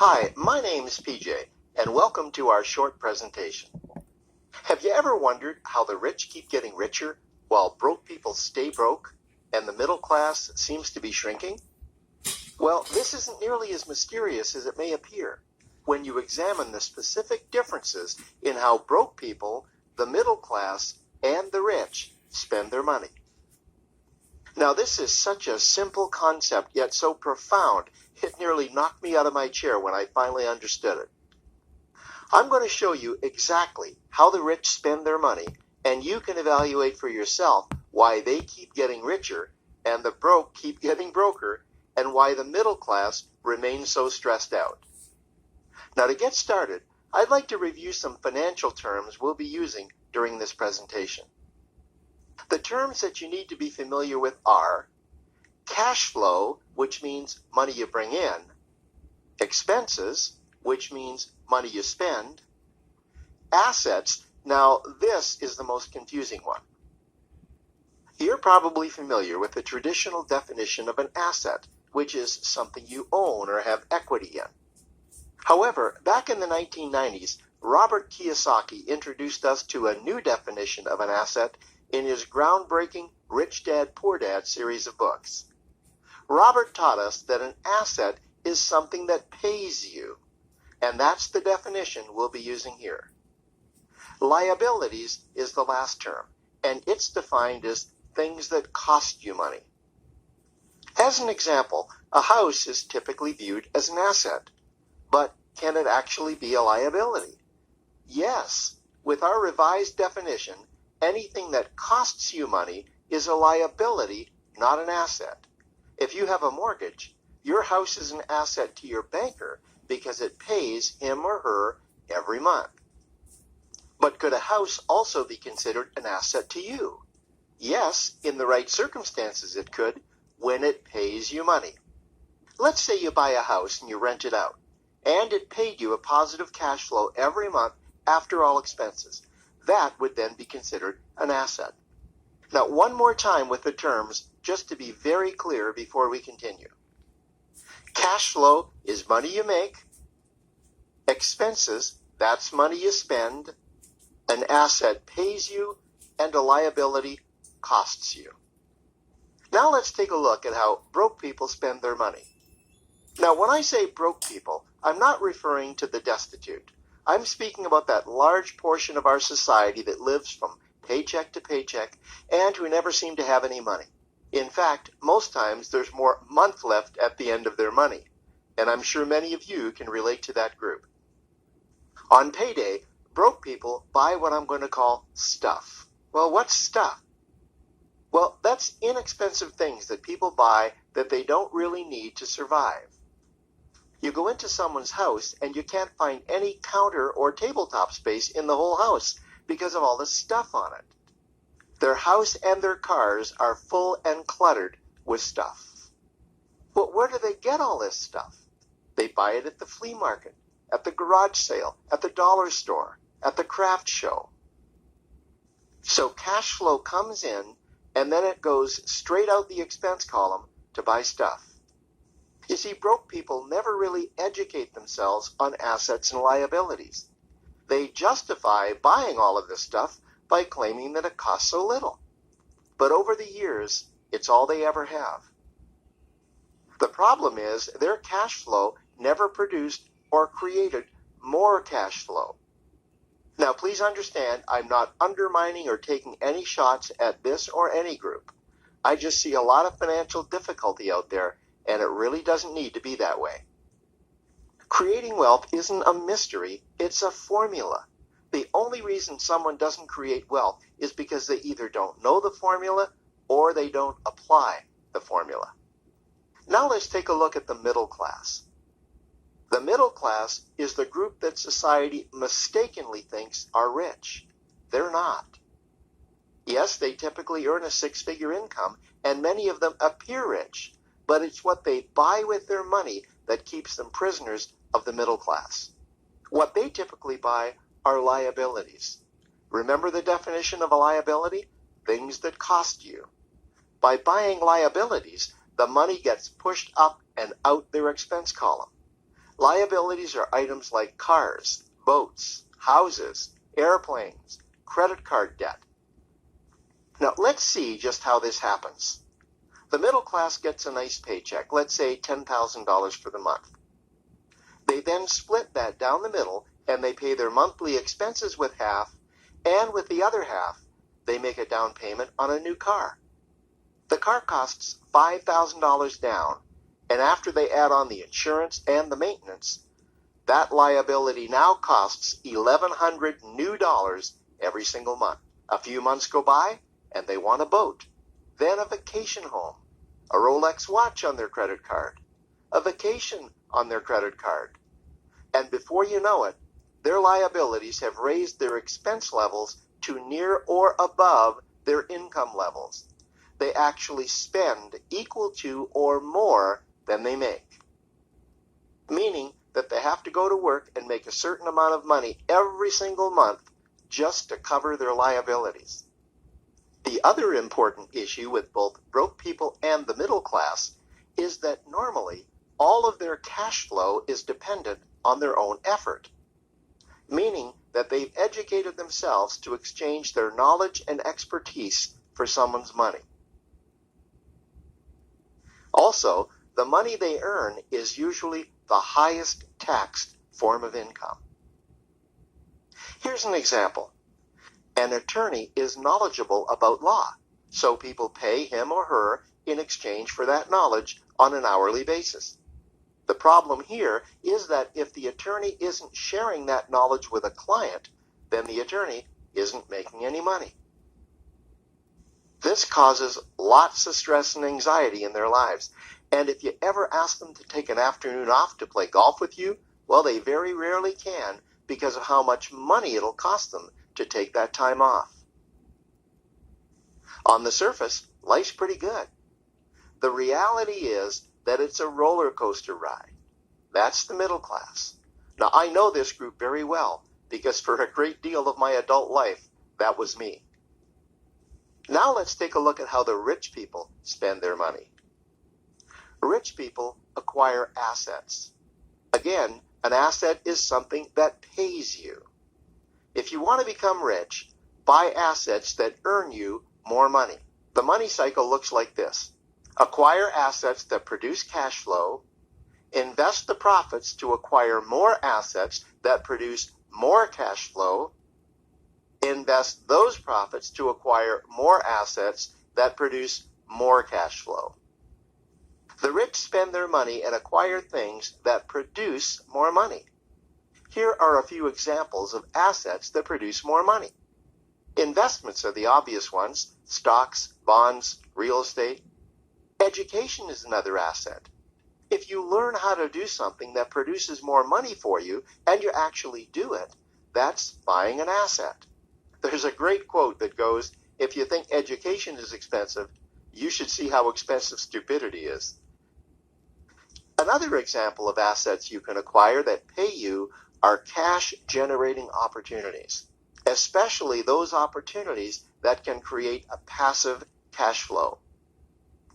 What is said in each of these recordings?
Hi, my name is PJ, and welcome to our short presentation. Have you ever wondered how the rich keep getting richer while broke people stay broke and the middle class seems to be shrinking? Well, this isn't nearly as mysterious as it may appear when you examine the specific differences in how broke people, the middle class, and the rich spend their money. Now, this is such a simple concept, yet so profound, it nearly knocked me out of my chair when I finally understood it. I'm going to show you exactly how the rich spend their money, and you can evaluate for yourself why they keep getting richer and the broke keep getting broker, and why the middle class remains so stressed out. Now, to get started, I'd like to review some financial terms we'll be using during this presentation. The terms that you need to be familiar with are cash flow, which means money you bring in, expenses, which means money you spend, assets. Now, this is the most confusing one. You're probably familiar with the traditional definition of an asset, which is something you own or have equity in. However, back in the 1990s, Robert Kiyosaki introduced us to a new definition of an asset in his groundbreaking Rich Dad, Poor Dad series of books. Robert taught us that an asset is something that pays you, and that's the definition we'll be using here. Liabilities is the last term, and it's defined as things that cost you money. As an example, a house is typically viewed as an asset, but can it actually be a liability? Yes, with our revised definition, anything that costs you money is a liability, not an asset. If you have a mortgage, your house is an asset to your banker because it pays him or her every month. But could a house also be considered an asset to you? Yes, in the right circumstances it could, when it pays you money. Let's say you buy a house and you rent it out, and it paid you a positive cash flow every month after all expenses. That would then be considered an asset. Now, one more time with the terms, just to be very clear before we continue. Cash flow is money you make. Expenses, that's money you spend. An asset pays you, and a liability costs you. Now let's take a look at how broke people spend their money. Now, when I say broke people, I'm not referring to the destitute. I'm speaking about that large portion of our society that lives from paycheck to paycheck and who never seem to have any money. In fact, most times there's more month left at the end of their money, and I'm sure many of you can relate to that group. On payday, broke people buy what I'm going to call stuff. Well, what's stuff? Well, that's inexpensive things that people buy that they don't really need to survive. You go into someone's house and you can't find any counter or tabletop space in the whole house because of all the stuff on it. Their house and their cars are full and cluttered with stuff. But where do they get all this stuff? They buy it at the flea market, at the garage sale, at the dollar store, at the craft show. So cash flow comes in and then it goes straight out the expense column to buy stuff. You see, broke people never really educate themselves on assets and liabilities. They justify buying all of this stuff by claiming that it costs so little. But over the years, it's all they ever have. The problem is their cash flow never produced or created more cash flow. Now, please understand, I'm not undermining or taking any shots at this or any group. I just see a lot of financial difficulty out there, and it really doesn't need to be that way. Creating wealth isn't a mystery, it's a formula. The only reason someone doesn't create wealth is because they either don't know the formula or they don't apply the formula. Now let's take a look at the middle class. The middle class is the group that society mistakenly thinks are rich. They're not. Yes, they typically earn a six-figure income, and many of them appear rich, but it's what they buy with their money that keeps them prisoners of the middle class. What they typically buy are liabilities. Remember the definition of a liability? Things that cost you. By buying liabilities, the money gets pushed up and out their expense column. Liabilities are items like cars, boats, houses, airplanes, credit card debt. Now, let's see just how this happens. The middle class gets a nice paycheck, let's say $10,000 for the month. They then split that down the middle, and they pay their monthly expenses with half, and with the other half, they make a down payment on a new car. The car costs $5,000 down, and after they add on the insurance and the maintenance, that liability now costs $1,100 new dollars every single month. A few months go by, and they want a boat, then a vacation home, a Rolex watch on their credit card, a vacation on their credit card. And before you know it, their liabilities have raised their expense levels to near or above their income levels. They actually spend equal to or more than they make, meaning that they have to go to work and make a certain amount of money every single month just to cover their liabilities. The other important issue with both broke people and the middle class is that normally all of their cash flow is dependent on their own effort, meaning that they've educated themselves to exchange their knowledge and expertise for someone's money. Also, the money they earn is usually the highest taxed form of income. Here's an example. An attorney is knowledgeable about law, so people pay him or her in exchange for that knowledge on an hourly basis. The problem here is that if the attorney isn't sharing that knowledge with a client, then the attorney isn't making any money. This causes lots of stress and anxiety in their lives. And if you ever ask them to take an afternoon off to play golf with you, well, they very rarely can because of how much money it'll cost them to take that time off. On the surface, life's pretty good. The reality is that it's a roller coaster ride. That's the middle class. Now, I know this group very well because for a great deal of my adult life, that was me. Now let's take a look at how the rich people spend their money. Rich people acquire assets. Again, an asset is something that pays you. If you want to become rich, buy assets that earn you more money. The money cycle looks like this. Acquire assets that produce cash flow, invest the profits to acquire more assets that produce more cash flow, invest those profits to acquire more assets that produce more cash flow. The rich spend their money and acquire things that produce more money. Here are a few examples of assets that produce more money. Investments are the obvious ones: stocks, bonds, real estate. Education is another asset. If you learn how to do something that produces more money for you and you actually do it, that's buying an asset. There's a great quote that goes, "If you think education is expensive, you should see how expensive stupidity is." Another example of assets you can acquire that pay you are cash-generating opportunities, especially those opportunities that can create a passive cash flow.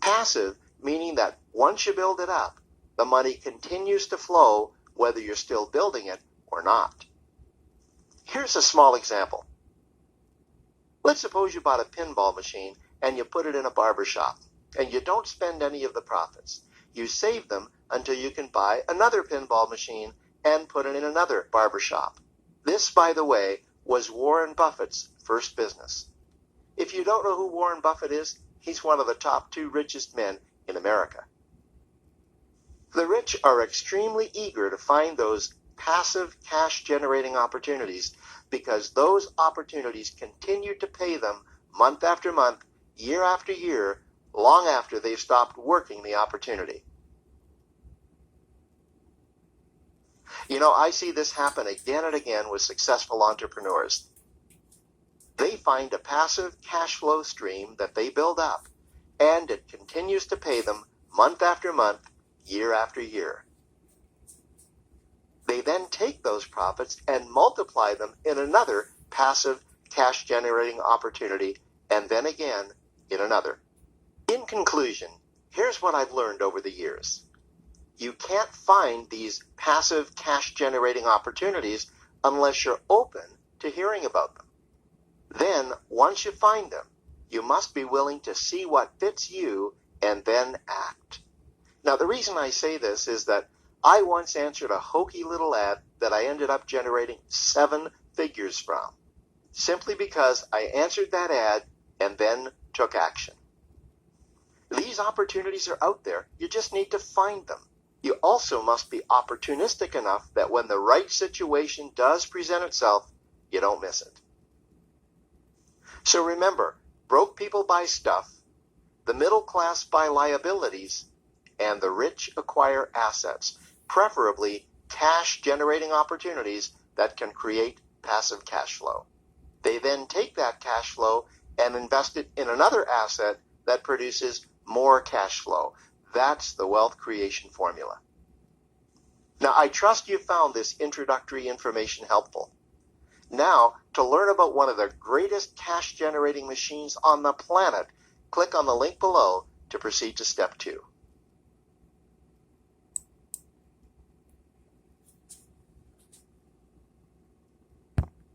Passive meaning that once you build it up, the money continues to flow whether you're still building it or not. Here's a small example. Let's suppose you bought a pinball machine and you put it in a barber shop, and you don't spend any of the profits. You save them until you can buy another pinball machine and put it in another barber shop. This, by the way, was Warren Buffett's first business. If you don't know who Warren Buffett is, he's one of the top 2 richest men in America. The rich are extremely eager to find those passive cash-generating opportunities because those opportunities continue to pay them month after month, year after year, long after they've stopped working the opportunity. You know, I see this happen again and again with successful entrepreneurs. They find a passive cash flow stream that they build up, and it continues to pay them month after month, year after year. They then take those profits and multiply them in another passive cash-generating opportunity, and then again in another. In conclusion, here's what I've learned over the years. you can't find these passive cash generating opportunities unless you're open to hearing about them. Then, once you find them, you must be willing to see what fits you and then act. Now, the reason I say this is that I once answered a hokey little ad that I ended up generating 7 figures from, simply because I answered that ad and then took action. These opportunities are out there. You just need to find them. You also must be opportunistic enough that when the right situation does present itself, you don't miss it. So remember, broke people buy stuff, the middle class buy liabilities, and the rich acquire assets, preferably cash-generating opportunities that can create passive cash flow. They then take that cash flow and invest it in another asset that produces more cash flow. That's the wealth creation formula. Now, I trust you found this introductory information helpful. Now, to learn about one of the greatest cash-generating machines on the planet, click on the link below to proceed to step 2.